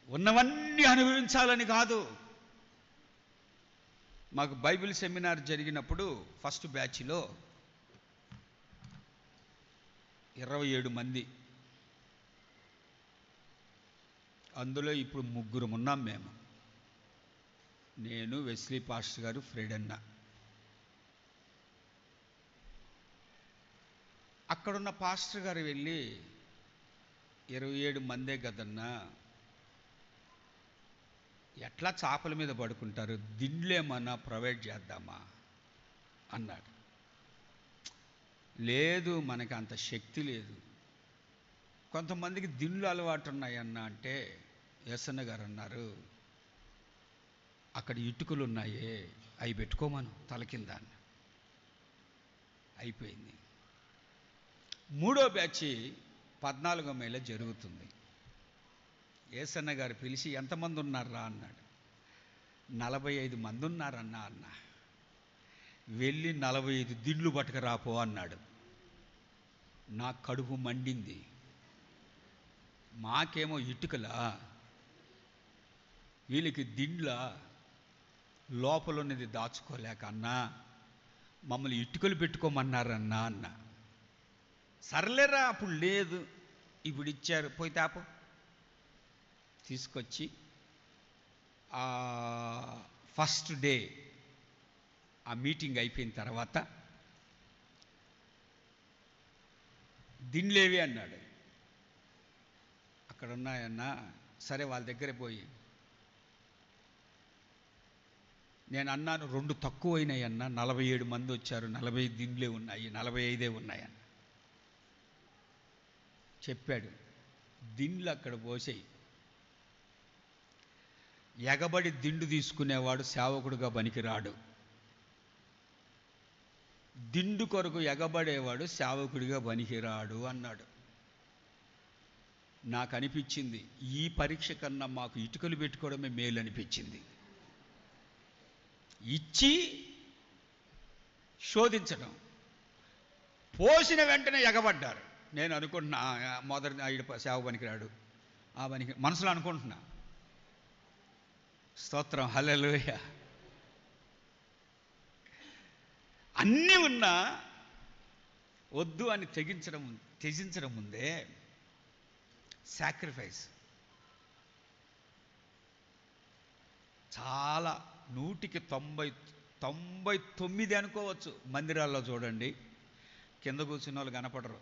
ఉన్నవన్నీ అనుభవించాలని కాదు. మాకు బైబిల్ సెమినార్ జరిగినప్పుడు ఫస్ట్ బ్యాచ్లో 27 మంది, అందులో ఇప్పుడు 3 ఉన్నాం మేము. నేను, వెస్లీ పాస్టర్ గారు, ఫ్రెడ్ అన్న. అక్కడున్న పాస్టర్ గారు వెళ్ళి 27 మందే కదన్నా, ఎట్లా చాపల మీద పడుకుంటారు, దిండ్లేమన్నా ప్రొవైడ్ చేద్దామా అన్నాడు. లేదు, మనకి అంత శక్తి లేదు. కొంతమందికి దిండ్లు అలవాటు ఉన్నాయన్న అంటే ఎస్ఎన్న గారు అన్నారు, అక్కడ ఇటుకలు ఉన్నాయే అవి పెట్టుకోమను తల కింద. అయిపోయింది. 3వ బ్యాచ్ 14వ మైలో జరుగుతుంది. ఏసన్న గారు పిలిచి ఎంతమంది ఉన్నారా అన్నాడు. 45 మంది ఉన్నారన్నా అన్న. వెళ్ళి 45 దిండ్లు పట్టుకురాపో అన్నాడు. నా కడుపు మండింది. మాకేమో ఇటుకలా, వీళ్ళకి దిండ్ల, లోపల ఉన్నది దాచుకోలేక అన్నా మమ్మల్ని ఇటుకలు పెట్టుకోమన్నారన్నా అన్న. సర్లేరా, అప్పుడు లేదు, ఇప్పుడు ఇచ్చారు, పోయి తాపో. తీసుకొచ్చి ఫస్ట్ డే ఆ మీటింగ్ అయిపోయిన తర్వాత దిండ్లేవి అన్నాడు. అక్కడ ఉన్నాయన్నా. సరే, వాళ్ళ దగ్గర పోయి నేను అన్నాను, 2 తక్కువైనాయి అన్న, 47 మంది వచ్చారు, 40 దిండ్లే ఉన్నాయి, 45 ఉన్నాయన్న చెప్పాడు. దిండ్లు అక్కడ పోసాయి. ఎగబడి దిండు తీసుకునేవాడు సేవకుడుగా పనికిరాడు. దిండు కొరకు ఎగబడేవాడు సేవకుడిగా పనికిరాడు అన్నాడు. నాకు అనిపించింది, ఈ పరీక్ష కన్నా మాకు ఇటుకలు పెట్టుకోవడమే మేలు అనిపించింది. ఇచ్చి శోధించడం, పోసిన వెంటనే ఎగబడ్డారు. నేను అనుకుంటున్నా, మొదటి సేవ పనికిరాడు, ఆ పనికి మనసులో అనుకుంటున్నా. స్తోత్రం, హల్లెలూయా. అన్నీ ఉన్నా వద్దు అని త్యజించడం ముందే సాక్రిఫైస్. చాలా 100కి 99 అనుకోవచ్చు. మందిరాల్లో చూడండి, కింద కూర్చున్న వాళ్ళు కనపడరు,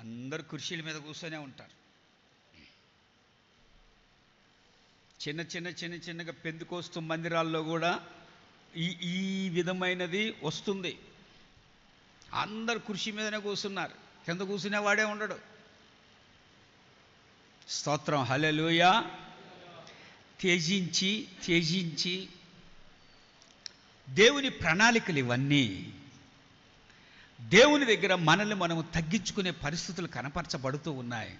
అందరు కుర్చీల మీద కూర్చొనే ఉంటారు. చిన్నగా పెందుకోస్తు మందిరాల్లో కూడా ఈ విధమైనది వస్తుంది. అందరు కుర్చీ మీదనే కూర్చున్నారు, కింద కూర్చునేవాడే ఉండడు. స్తోత్రం, హల్లెలూయా. త్యజించి దేవుని ప్రణాళికలు ఇవన్నీ. దేవుని దగ్గర మనల్ని మనము తగ్గించుకునే పరిస్థితులు కనపరచబడుతూ ఉన్నాయి.